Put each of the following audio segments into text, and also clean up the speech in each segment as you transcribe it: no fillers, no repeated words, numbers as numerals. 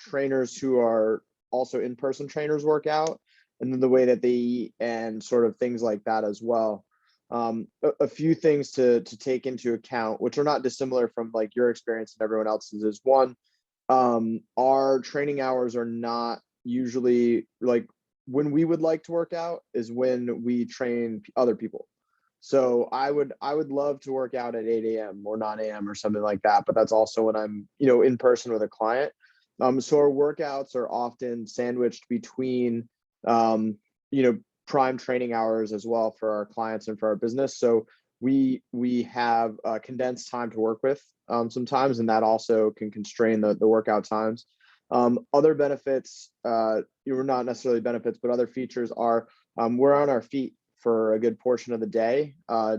trainers who are also in-person trainers work out, and then the way that they eat and sort of things like that as well. A few things to take into account, which are not dissimilar from like your experience and everyone else's, is one, our training hours are not usually like when we would like to work out is when we train other people. So I would love to work out at 8 a.m. or 9 a.m. or something like that, but that's also when I'm, in person with a client. So our workouts are often sandwiched between, you know, prime training hours as well for our clients and for our business. So we have condensed time to work with sometimes, and that also can constrain the workout times. Other benefits, not necessarily benefits, but other features are we're on our feet for a good portion of the day,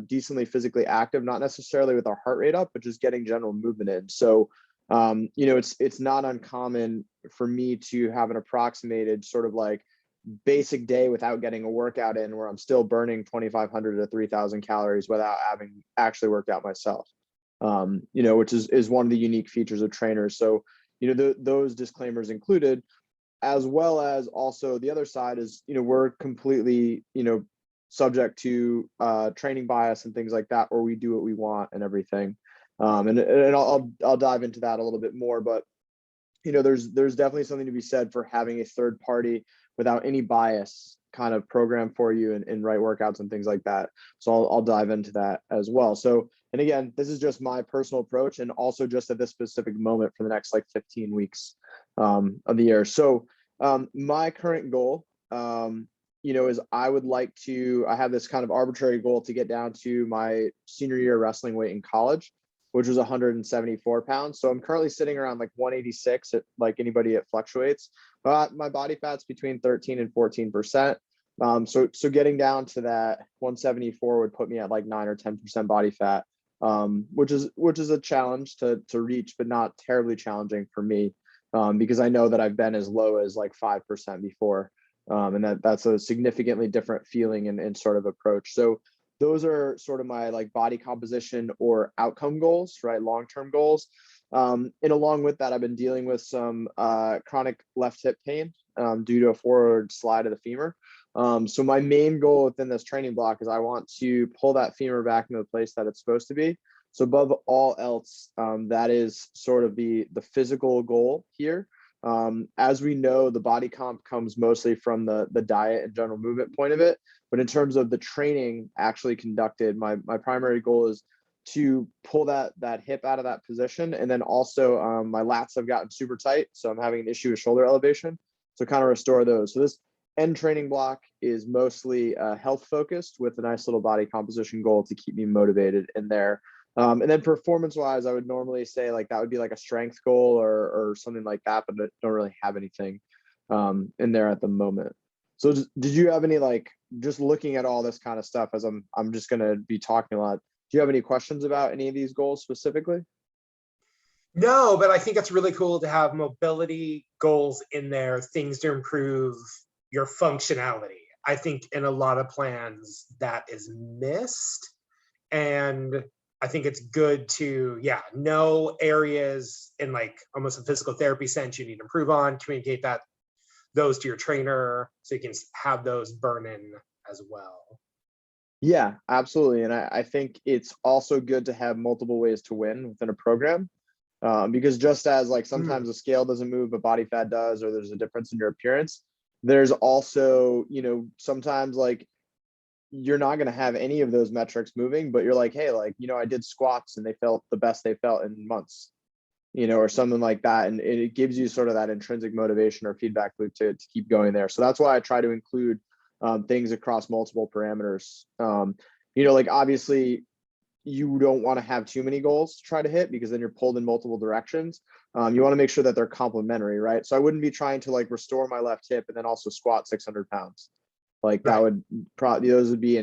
decently physically active, not necessarily with our heart rate up, but just getting general movement in. So, it's not uncommon for me to have an approximated sort of like basic day without getting a workout in where I'm still burning 2,500 to 3,000 calories without having actually worked out myself, which is one of the unique features of trainers. So, those disclaimers included, as well as also the other side is, we're completely, subject to training bias and things like that, where we do what we want and everything. And I'll dive into that a little bit more, but there's definitely something to be said for having a third party without any bias kind of program for you and write workouts and things like that. So I'll dive into that as well. So, and again, this is just my personal approach, and also just at this specific moment for the next like 15 weeks of the year. So my current goal, is I have this kind of arbitrary goal to get down to my senior year wrestling weight in college, which was 174 pounds. So I'm currently sitting around like 186. Like anybody, it fluctuates. But my body fat's between 13 and 14%. So getting down to that 174 would put me at like 9 or 10% body fat, which is a challenge to reach, but not terribly challenging for me, because I know that I've been as low as like 5% before, and that's a significantly different feeling and sort of approach. So those are sort of my like body composition or outcome goals, right? Long-term goals. And along with that, I've been dealing with some chronic left hip pain due to a forward slide of the femur. So my main goal within this training block is I want to pull that femur back into the place that it's supposed to be. So above all else, that is sort of the physical goal here. As we know, the body comp comes mostly from the diet and general movement point of it. But in terms of the training actually conducted, my primary goal is to pull that hip out of that position. And then also my lats have gotten super tight. So I'm having an issue with shoulder elevation. So kind of restore those. So this end training block is mostly health focused with a nice little body composition goal to keep me motivated in there. And then performance wise, I would normally say like that would be like a strength goal or something like that, but I don't really have anything in there at the moment. So did you have any, like, just looking at all this kind of stuff as I'm just going to be talking a lot, do you have any questions about any of these goals specifically? No, but I think it's really cool to have mobility goals in there, things to improve your functionality. I think in a lot of plans that is missed. And I think it's good to, know areas in like almost a physical therapy sense you need to improve on, communicate those to your trainer so you can have those burn in as well. Yeah, absolutely. And I think it's also good to have multiple ways to win within a program. Because just as like sometimes the scale doesn't move, but body fat does, or there's a difference in your appearance, there's also, sometimes like you're not going to have any of those metrics moving, but you're like, hey, like, I did squats and they felt the best they felt in months, or something like that. And it gives you sort of that intrinsic motivation or feedback loop to keep going there. So that's why I try to include things across multiple parameters. Like obviously you don't want to have too many goals to try to hit because then you're pulled in multiple directions. You want to make sure that they're complementary, right? So I wouldn't be trying to like restore my left hip and then also squat 600 pounds. Like that would probably, those would be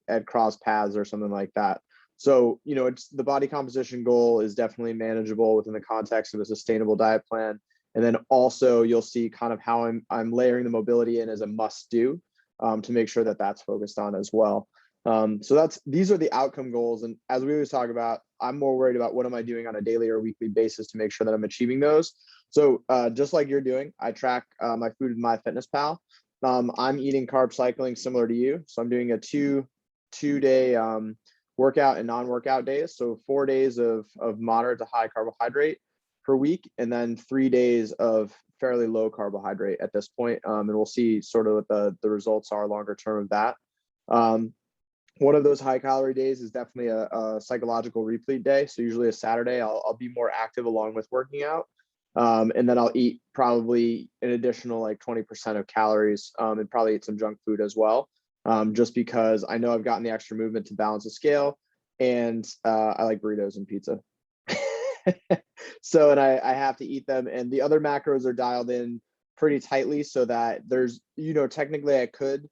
at cross paths or something like that. So, it's the body composition goal is definitely manageable within the context of a sustainable diet plan. And then also you'll see kind of how I'm layering the mobility in as a must do to make sure that that's focused on as well. So these are the outcome goals. And as we always talk about, I'm more worried about what am I doing on a daily or weekly basis to make sure that I'm achieving those. So just like you're doing, I track my food in MyFitnessPal. I'm eating carb cycling similar to you. So I'm doing a two-day workout and non-workout days. So 4 days of moderate to high carbohydrate per week, and then 3 days of fairly low carbohydrate at this point. And we'll see sort of what the results are longer term of that. One of those high calorie days is definitely a psychological replete day. So usually a Saturday, I'll be more active along with working out. And then I'll eat probably an additional like 20% of calories, and probably eat some junk food as well. Just because I know I've gotten the extra movement to balance the scale, and I like burritos and pizza. So, and I have to eat them, and the other macros are dialed in pretty tightly so that there's, technically I could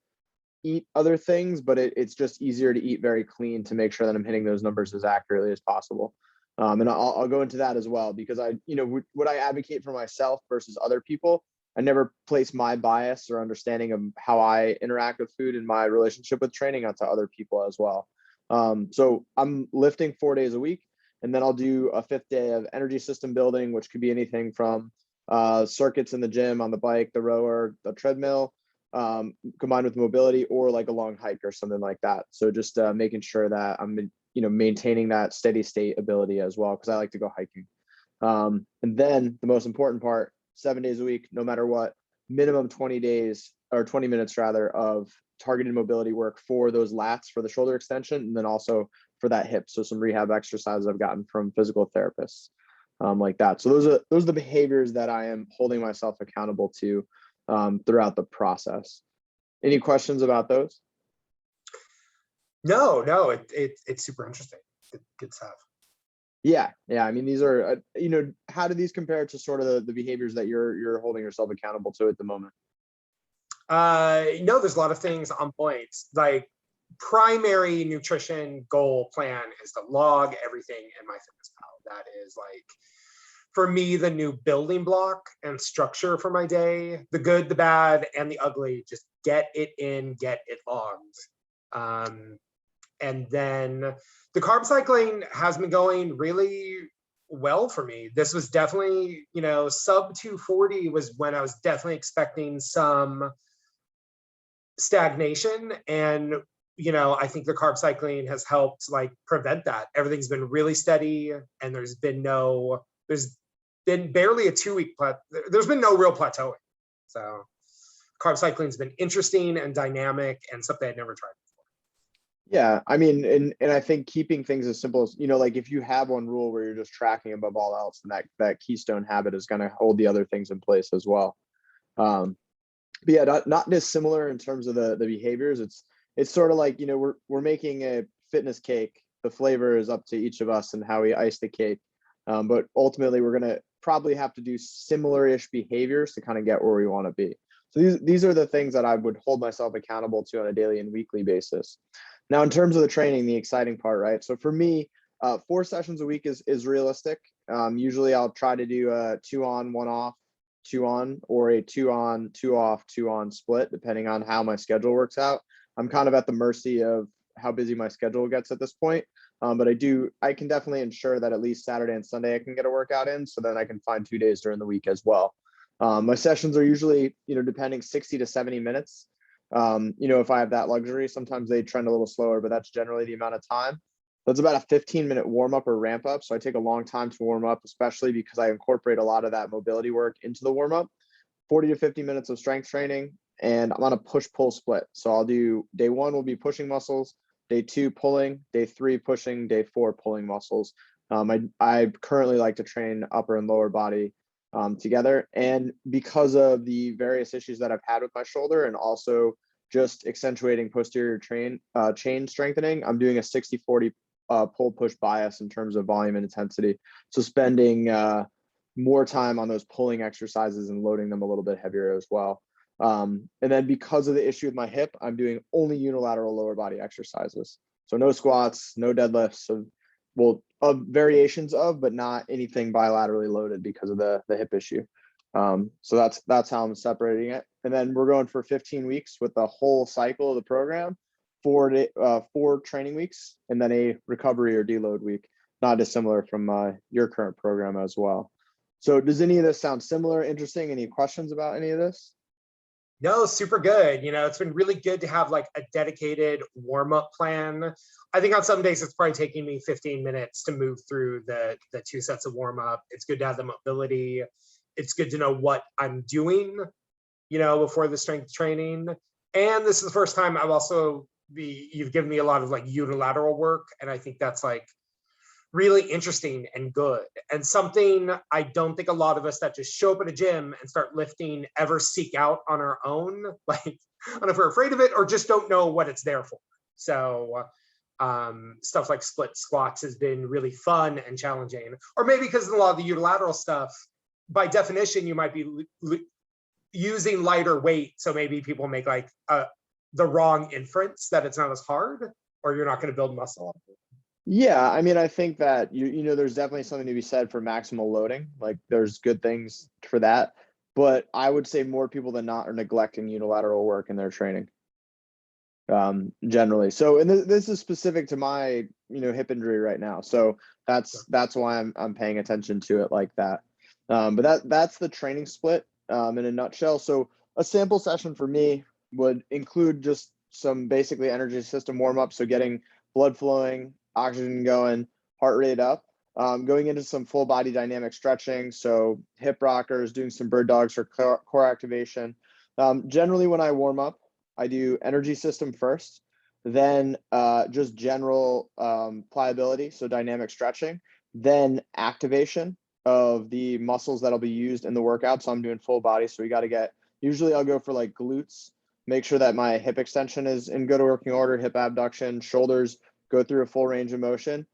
eat other things, but it's just easier to eat very clean to make sure that I'm hitting those numbers as accurately as possible. And I'll go into that as well, because what I advocate for myself versus other people, I never place my bias or understanding of how I interact with food and my relationship with training onto other people as well. So I'm lifting 4 days a week, and then I'll do a fifth day of energy system building, which could be anything from circuits in the gym, on the bike, the rower, the treadmill, combined with mobility, or like a long hike or something like that. So just making sure that I'm maintaining that steady state ability as well, because I like to go hiking. And then the most important part, 7 days a week, no matter what, minimum 20 days or 20 minutes rather of targeted mobility work for those lats for the shoulder extension, and then also for that hip. So some rehab exercises I've gotten from physical therapists, like that. So those are the behaviors that I am holding myself accountable to throughout the process. Any questions about those? No, it's super interesting. Good stuff. Yeah. I mean, these are, how do these compare to sort of the behaviors that you're holding yourself accountable to at the moment? No, there's a lot of things on point. Like, primary nutrition goal plan is to log everything in MyFitnessPal. That is like, for me, the new building block and structure for my day. The good, the bad, and the ugly. Just get it in, get it logged. And then the carb cycling has been going really well for me. This was definitely, sub 240 was when I was definitely expecting some stagnation. And, I think the carb cycling has helped like prevent that. Everything's been really steady, and there's been barely a 2 week there's been no real plateauing. So carb cycling's been interesting and dynamic and something I'd never tried before. Yeah, I mean, and I think keeping things as simple as, like if you have one rule where you're just tracking above all else, and that keystone habit is going to hold the other things in place as well. But yeah, not dissimilar in terms of the behaviors. It's sort of like, we're making a fitness cake. The flavor is up to each of us and how we ice the cake. But ultimately, we're going to probably have to do similar-ish behaviors to kind of get where we want to be. So these are the things that I would hold myself accountable to on a daily and weekly basis. Now, in terms of the training, the exciting part, right? So for me, 4 sessions a week is realistic. Usually I'll try to do a 2 on, 1 off, 2 on, or a 2 on, 2 off, 2 on split, depending on how my schedule works out. I'm kind of at the mercy of how busy my schedule gets at this point. But I can definitely ensure that at least Saturday and Sunday I can get a workout in, so then I can find 2 days during the week as well. My sessions are usually, depending, 60 to 70 minutes. If I have that luxury, sometimes they trend a little slower, but that's generally the amount of time. That's about a 15-minute warm up or ramp up. So I take a long time to warm up, especially because I incorporate a lot of that mobility work into the warm up. 40 to 50 minutes of strength training, and I'm on a push-pull split. So I'll do day 1 will be pushing muscles, day 2 pulling, day 3 pushing, day 4 pulling muscles. I currently like to train upper and lower body together. And because of the various issues that I've had with my shoulder, and also just accentuating posterior chain strengthening, I'm doing a 60-40 pull push bias in terms of volume and intensity. So spending more time on those pulling exercises and loading them a little bit heavier as well. And then because of the issue with my hip, I'm doing only unilateral lower body exercises. So no squats, no deadlifts, variations of, but not anything bilaterally loaded because of the hip issue. So that's how I'm separating it. And then we're going for 15 weeks with the whole cycle of the program, 4 training weeks, and then a recovery or deload week, not dissimilar from your current program as well. So does any of this sound similar, interesting? Any questions about any of this? No, super good. It's been really good to have like a dedicated warm-up plan. I think on some days it's probably taking me 15 minutes to move through the 2 sets of warm-up. It's good to have the mobility. It's good to know what I'm doing, before the strength training. And this is the first time you've given me a lot of like unilateral work. And I think that's like really interesting and good, and something I don't think a lot of us that just show up at a gym and start lifting ever seek out on our own. Like, I don't know if we're afraid of it or just don't know what it's there for. So stuff like split squats has been really fun and challenging. Or maybe because a lot of the unilateral stuff, by definition, you might be using lighter weight. So maybe people make like the wrong inference that it's not as hard, or you're not going to build muscle. Yeah, I mean, I think that there's definitely something to be said for maximal loading. Like, there's good things for that, but I would say more people than not are neglecting unilateral work in their training, generally. So, and this is specific to my hip injury right now. So that's why I'm paying attention to it like that. But that's the training split in a nutshell. So a sample session for me would include just some basically energy system warm up. So getting blood flowing, oxygen going, heart rate up, going into some full body dynamic stretching. So hip rockers, doing some bird dogs for core activation. Generally when I warm up, I do energy system first, then just general pliability, so dynamic stretching, then activation of the muscles that'll be used in the workout. So I'm doing full body. So we got to usually I'll go for like glutes, make sure that my hip extension is in good working order, hip abduction, shoulders go through a full range of motion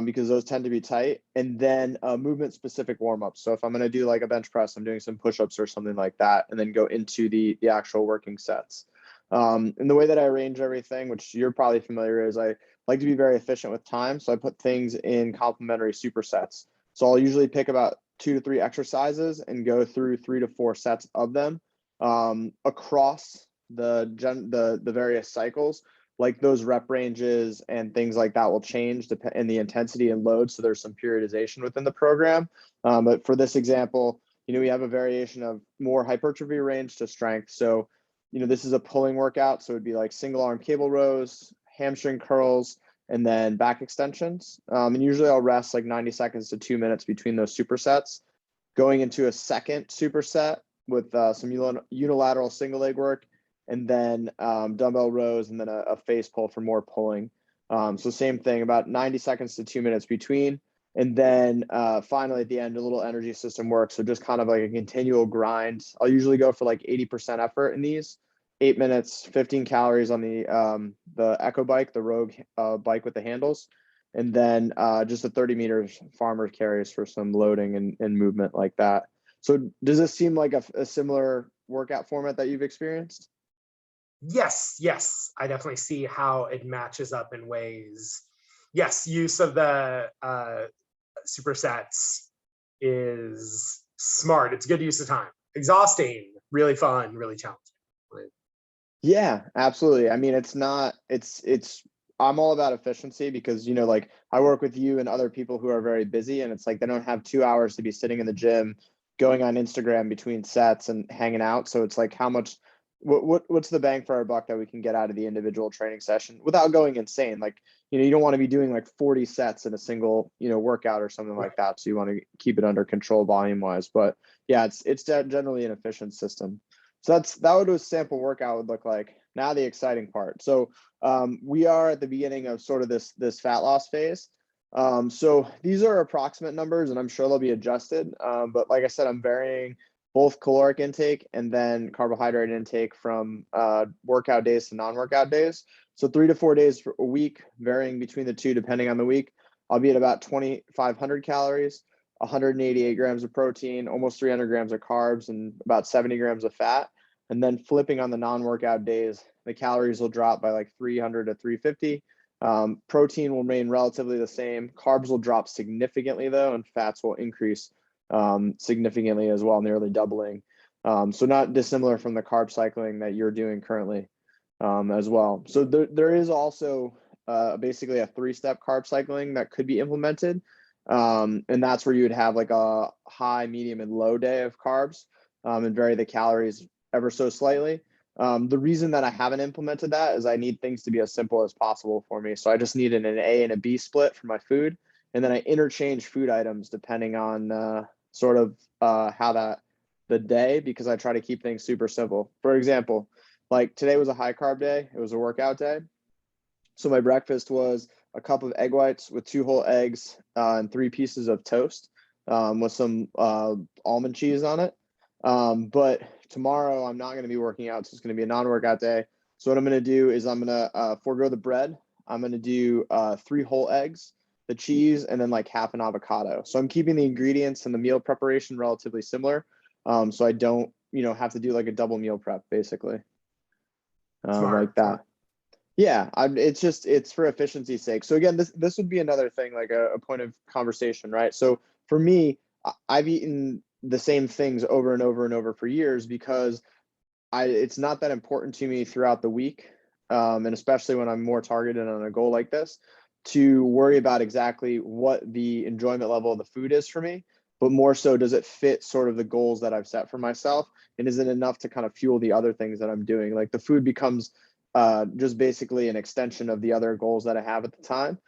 because those tend to be tight. And then movement specific warm-ups. So if I'm going to do like a bench press, I'm doing some push-ups or something like that, and then go into the actual working sets. And the way that I arrange everything, which you're probably familiar, is I like to be very efficient with time. So I put things in complementary supersets. So I'll usually pick about 2 to 3 exercises and go through 3 to 4 sets of them across the various cycles. Like those rep ranges and things like that will change in the intensity and load. So there's some periodization within the program. But for this example, we have a variation of more hypertrophy range to strength. So this is a pulling workout. So it'd be like single arm cable rows, hamstring curls, and then back extensions. And usually I'll rest like 90 seconds to 2 minutes between those supersets. Going into a second superset with some unilateral single leg work, and then dumbbell rows, and then a face pull for more pulling. So same thing, about 90 seconds to 2 minutes between. And then finally at the end, a little energy system work. So just kind of like a continual grind. I'll usually go for like 80% effort in these. 8 minutes, 15 calories on the Echo bike, the Rogue bike with the handles. And then just a 30 meters farmer carries for some loading and movement like that. So does this seem like a similar workout format that you've experienced? Yes, I definitely see how it matches up in ways. Yes, use of the supersets is smart. It's good use of time. Exhausting, really fun, really challenging. Yeah, absolutely. I mean, I'm all about efficiency because, like I work with you and other people who are very busy, and it's like they don't have 2 hours to be sitting in the gym, going on Instagram between sets and hanging out. So it's like, what's the bang for our buck that we can get out of the individual training session without going insane? Like, you don't want to be doing like 40 sets in a single, workout or something like that. So you want to keep it under control volume wise. But yeah, it's generally an efficient system. So that would a sample workout would look like. Now the exciting part. So we are at the beginning of sort of this fat loss phase. So these are approximate numbers, and I'm sure they'll be adjusted. But like I said, I'm varying both caloric intake and then carbohydrate intake from workout days to non-workout days. So 3 to 4 days a week, varying between the two depending on the week. I'll be at about 2,500 calories, 188 grams of protein, almost 300 grams of carbs, and about 70 grams of fat. And then flipping on the non-workout days, the calories will drop by like 300 to 350. Protein will remain relatively the same. Carbs will drop significantly though, and fats will increase significantly as well, nearly doubling. So not dissimilar from the carb cycling that you're doing currently as well. So there is also basically a 3-step carb cycling that could be implemented. And that's where you would have like a high, medium, and low day of carbs, and vary the calories ever so slightly. The reason that I haven't implemented that is I need things to be as simple as possible for me. So I just need an A and a B split for my food. And then I interchange food items depending on sort of how the day, because I try to keep things super simple. For example, like today was a high carb day. It was a workout day. So my breakfast was a cup of egg whites with 2 whole eggs and 3 pieces of toast with some almond cheese on it. But tomorrow I'm not going to be working out, so it's going to be a non-workout day. So what I'm going to do is I'm going to forego the bread. I'm going to do 3 whole eggs, the cheese, and then like half an avocado. So I'm keeping the ingredients and the meal preparation relatively similar, so I don't, have to do like a double meal prep basically, Smart. like that. Yeah, it's for efficiency's sake. So again, this would be another thing, like a point of conversation, right? So for me, I've eaten the same things over and over and over for years because it's not that important to me throughout the week, and especially when I'm more targeted on a goal like this, to worry about exactly what the enjoyment level of the food is for me, but more so, does it fit sort of the goals that I've set for myself, and is it enough to kind of fuel the other things that I'm doing? Like the food becomes just basically an extension of the other goals that I have at the time.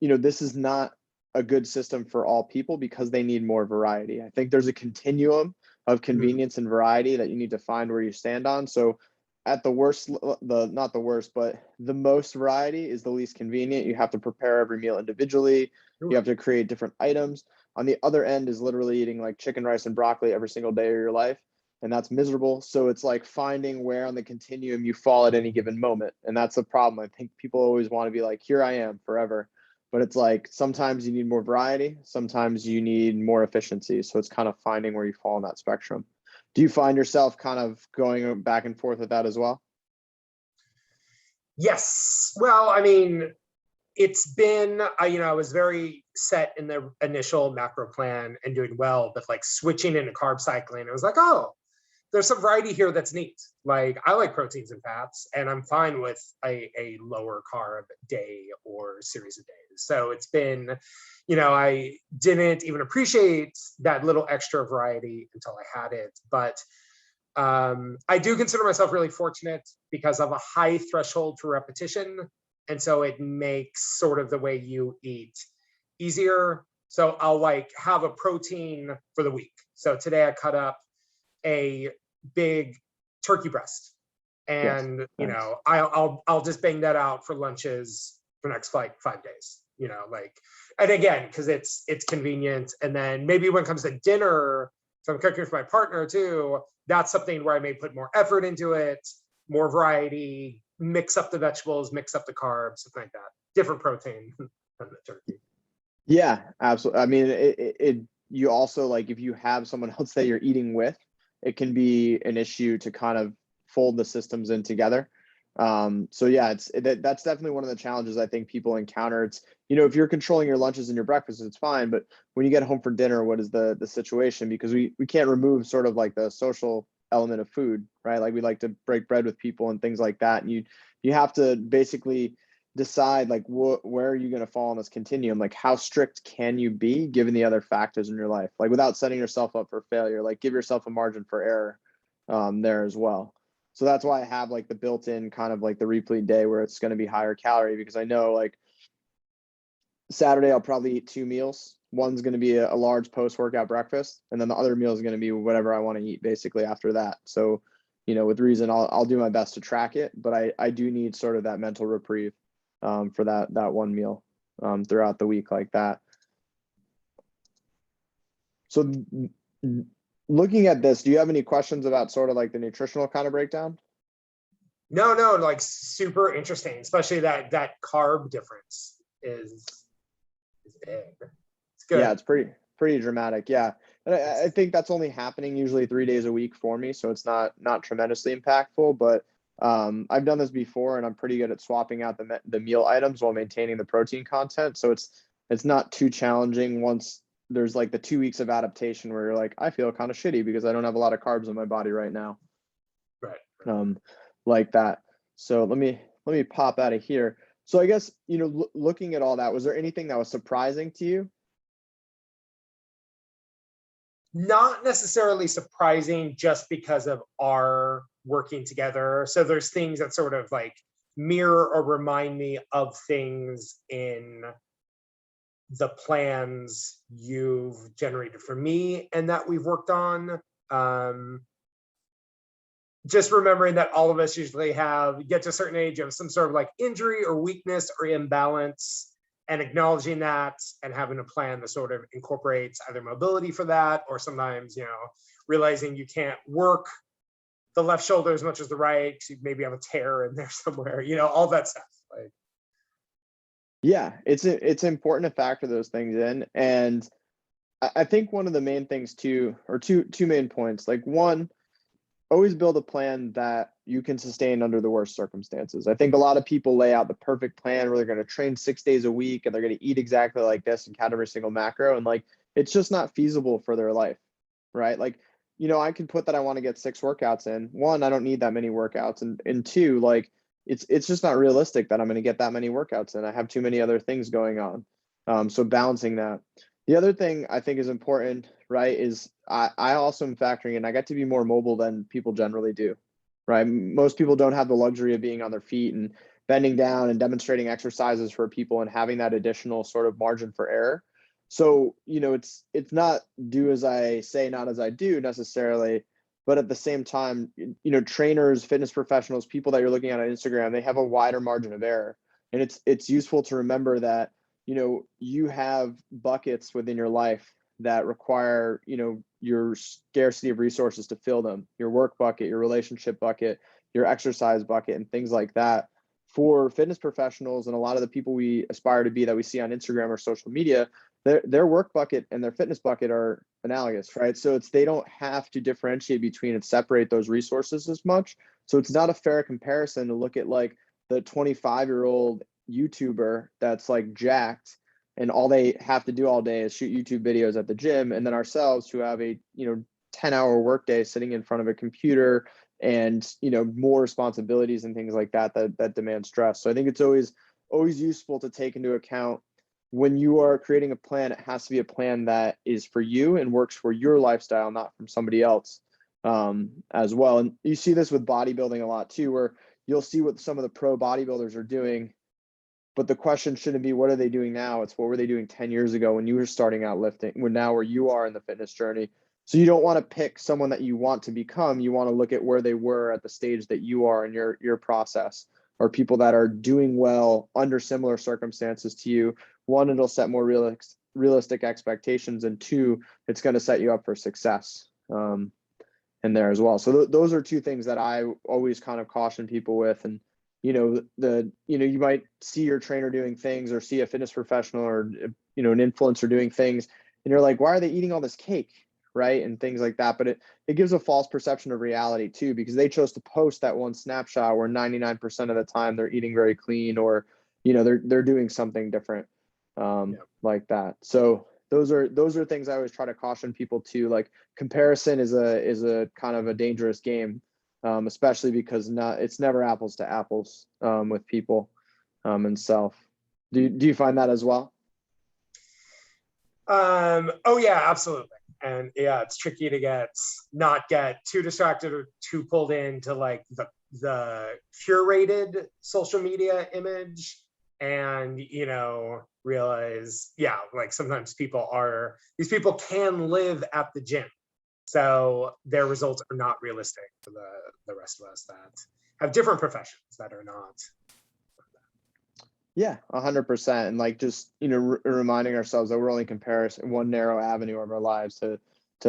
This is not a good system for all people because they need more variety. I think there's a continuum of convenience and variety that you need to find where you stand on. So at the worst, not the worst, but the most variety is the least convenient. You have to prepare every meal individually. You have to create different items. On the other end is literally eating like chicken, rice, and broccoli every single day of your life. And that's miserable. So it's like finding where on the continuum you fall at any given moment. And that's the problem. I think people always want to be like, here I am forever. But it's like sometimes you need more variety, sometimes you need more efficiency. So it's kind of finding where you fall on that spectrum. Do you find yourself kind of going back and forth with that as well? Yes. Well, I mean, it's been, I was very set in the initial macro plan and doing well, but like switching into carb cycling, it was like, oh, there's some variety here that's neat. Like I like proteins and fats, and I'm fine with a lower carb day or series of days. So it's been, I didn't even appreciate that little extra variety until I had it. But I do consider myself really fortunate because of a high threshold for repetition. And so it makes sort of the way you eat easier. So I'll like have a protein for the week. So today I cut up a big turkey breast, Yes. and Nice. I'll just bang that out for lunches for next like 5 days. Like, and again, because it's convenient. And then maybe when it comes to dinner, so I'm cooking for my partner too. That's something where I may put more effort into it, more variety, mix up the vegetables, mix up the carbs, something like that. Different protein than the turkey. Yeah, absolutely. I mean, you also like if you have someone else that you're eating with, it can be an issue to kind of fold the systems in together. So yeah, that's definitely one of the challenges I think people encounter. It's, if you're controlling your lunches and your breakfasts, it's fine, but when you get home for dinner, what is the situation? Because we can't remove sort of like the social element of food, right? Like we like to break bread with people and things like that. And you have to basically decide like where are you going to fall on this continuum? Like how strict can you be given the other factors in your life, like without setting yourself up for failure? Like give yourself a margin for error there as well. So that's why I have like the built-in kind of like the replete day where it's going to be higher calorie, because I know like Saturday I'll probably eat 2 meals. One's going to be a large post-workout breakfast, and then the other meal is going to be whatever I want to eat basically after that. So, with reason, I'll do my best to track it, but I do need sort of that mental reprieve for that one meal throughout the week like that. So looking at this, do you have any questions about sort of like the nutritional kind of breakdown? No, like super interesting, especially that carb difference is big. It's good. Yeah, it's pretty dramatic. Yeah. And I think that's only happening usually 3 days a week for me. So it's not tremendously impactful, but I've done this before and I'm pretty good at swapping out the meal items while maintaining the protein content. So it's not too challenging once there's like the 2 weeks of adaptation where you're like, I feel kind of shitty because I don't have a lot of carbs in my body right now. Right. Like that. So let me pop out of here. So I guess, looking at all that, was there anything that was surprising to you not necessarily surprising just because of our working together. So there's things that sort of like mirror or remind me of things in the plans you've generated for me and that we've worked on. Just remembering that all of us usually get to a certain age of some sort of like injury or weakness or imbalance, and acknowledging that and having a plan that sort of incorporates either mobility for that, or sometimes, realizing you can't work the left shoulder as much as the right, you maybe have a tear in there somewhere, all that stuff. Like, Yeah, it's important to factor those things in. And I think one of the main things too, or two main points, like one, always build a plan that you can sustain under the worst circumstances. I think a lot of people lay out the perfect plan where they're going to train 6 days a week and they're going to eat exactly like this and count every single macro. And like, it's just not feasible for their life, right? Like, I can put that I want to get 6 workouts in. One, I don't need that many workouts. And two, like, it's just not realistic that I'm going to get that many workouts in. I have too many other things going on. So balancing that. The other thing I think is important, right, is I also am factoring in, I get to be more mobile than people generally do, right? Most people don't have the luxury of being on their feet and bending down and demonstrating exercises for people and having that additional sort of margin for error. So, it's not do as I say, not as I do necessarily, but at the same time, trainers, fitness professionals, people that you're looking at on Instagram, they have a wider margin of error. And it's useful to remember that, you have buckets within your life that require, your scarcity of resources to fill them, your work bucket, your relationship bucket, your exercise bucket, and things like that. For fitness professionals and a lot of the people we aspire to be that we see on Instagram or social media, their work bucket and their fitness bucket are analogous, right? So they don't have to differentiate between and separate those resources as much. So it's not a fair comparison to look at like the 25-year-old YouTuber that's like jacked and all they have to do all day is shoot YouTube videos at the gym, and then ourselves who have a 10-hour workday sitting in front of a computer and more responsibilities and things like that demand stress. So I think it's always useful to take into account when you are creating a plan. It has to be a plan that is for you and works for your lifestyle, not from somebody else, as well. And you see this with bodybuilding a lot too, where you'll see what some of the pro bodybuilders are doing, but the question shouldn't be what are they doing now, it's what were they doing 10 years ago when you were starting out lifting, where you are in the fitness journey. So you don't want to pick someone that you want to become. You want to look at where they were at the stage that you are in your process, or people that are doing well under similar circumstances to you. One, it'll set more realistic expectations, and two, it's going to set you up for success in there as well. So those are two things that I always kind of caution people with. And you might see your trainer doing things or see a fitness professional or an influencer doing things, and you're like, why are they eating all this cake, right? And things like that. But it gives a false perception of reality too, because they chose to post that one snapshot where 99% of the time they're eating very clean, or they're doing something different like that. So those are things I always try to caution people to. Like, comparison is a kind of a dangerous game, especially because it's never apples to apples with people and self. Do you find that as well? Oh yeah, absolutely. And yeah, it's tricky to not get too distracted or too pulled into like the curated social media image, and realize, yeah, like sometimes these people can live at the gym, so their results are not realistic for the rest of us that have different professions that are not. Yeah, 100%. And like, just, reminding ourselves that we're only comparing one narrow avenue of our lives to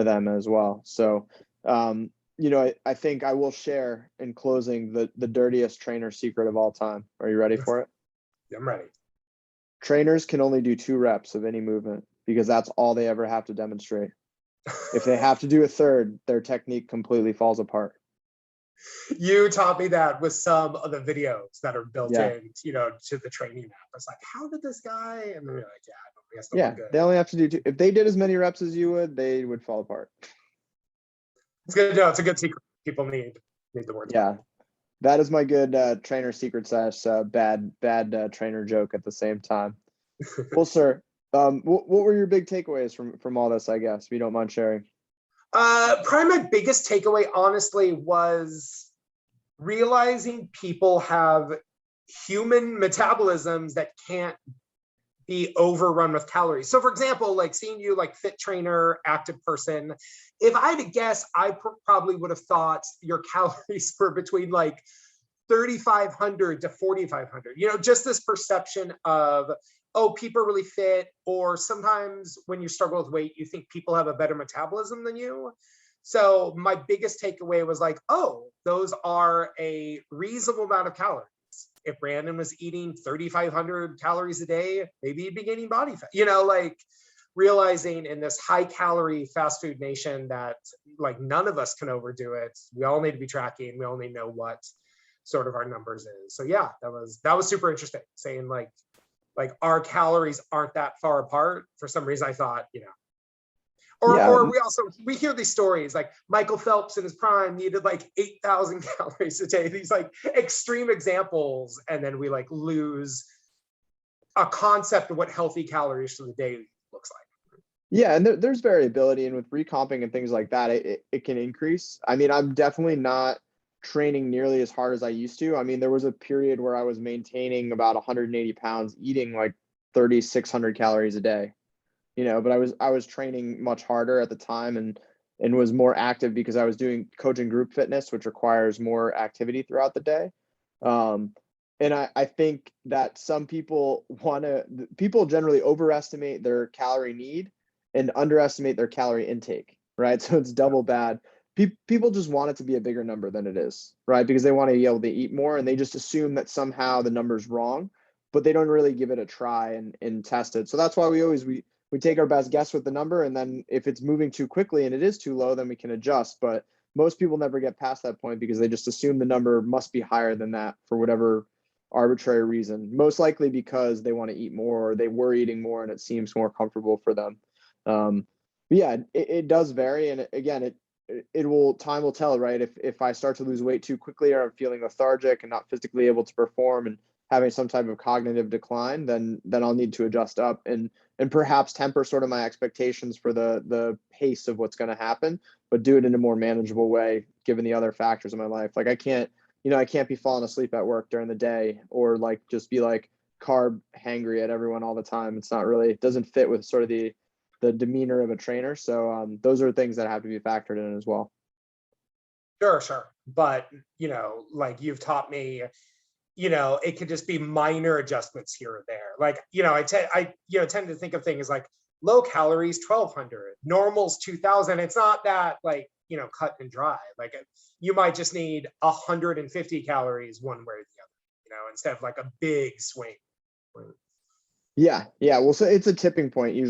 them as well. So, I think I will share in closing the dirtiest trainer secret of all time. Are you ready for it? I'm ready. Trainers can only do 2 reps of any movement because that's all they ever have to demonstrate. If they have to do a third, their technique completely falls apart. You taught me that with some of the videos that are built in, to the training app. I was like, how did this guy? And they're like, I guess yeah, they only have to do 2. If they did as many reps as you would, they would fall apart. It's good. No, it's a good secret. People need the word. Yeah, that is my good trainer secret / bad trainer joke at the same time. Well, sir, what were your big takeaways from all this, I guess, if you don't mind sharing? Probably my biggest takeaway, honestly, was realizing people have human metabolisms that can't be overrun with calories. So for example, like seeing you like fit trainer, active person, if I had to guess, I probably would have thought your calories were between like 3,500 to 4,500, just this perception of, oh, people are really fit, or sometimes when you struggle with weight, you think people have a better metabolism than you. So my biggest takeaway was like, oh, those are a reasonable amount of calories. If Brandon was eating 3,500 calories a day, maybe he'd be gaining body fat, like realizing in this high calorie fast food nation that like none of us can overdo it. We all need to be tracking. We only know what sort of our numbers is. So yeah, that was super interesting, saying like our calories aren't that far apart. For some reason I thought, or Yeah. or we hear these stories like Michael Phelps in his prime needed like 8,000 calories a day, these like extreme examples, and then we like lose a concept of what healthy calories for the day looks like. Yeah, and there's variability, and with recomping and things like that, it can increase. I mean, I'm definitely not training nearly as hard as I used to. I mean, there was a period where I was maintaining about 180 pounds, eating like 3,600 calories a day, but I was training much harder at the time, and was more active because I was doing coaching group fitness, which requires more activity throughout the day. And I think that some people people generally overestimate their calorie need and underestimate their calorie intake, right? So it's double bad. People just want it to be a bigger number than it is, right? Because they want to be able to eat more, and they just assume that somehow the number's wrong, but they don't really give it a try and test it. So that's why we take our best guess with the number, and then if it's moving too quickly and it is too low, then we can adjust. But most people never get past that point because they just assume the number must be higher than that for whatever arbitrary reason, most likely because they want to eat more, or they were eating more and it seems more comfortable for them. But yeah, it does vary, and again, time will tell, right? If I start to lose weight too quickly, or I'm feeling lethargic and not physically able to perform and having some type of cognitive decline, then I'll need to adjust up and perhaps temper sort of my expectations for the pace of what's going to happen, but do it in a more manageable way given the other factors in my life. Like I can't be falling asleep at work during the day, or like just be like carb hangry at everyone all the time. It doesn't fit with sort of the demeanor of a trainer. So those are things that have to be factored in as well. Sure. But, like you've taught me, it could just be minor adjustments here or there. Like, I tend to think of things like low calories, 1,200, normal's 2,000. It's not that like, cut and dry. Like you might just need 150 calories one way or the other, instead of like a big swing. Yeah. Well, so it's a tipping point usually.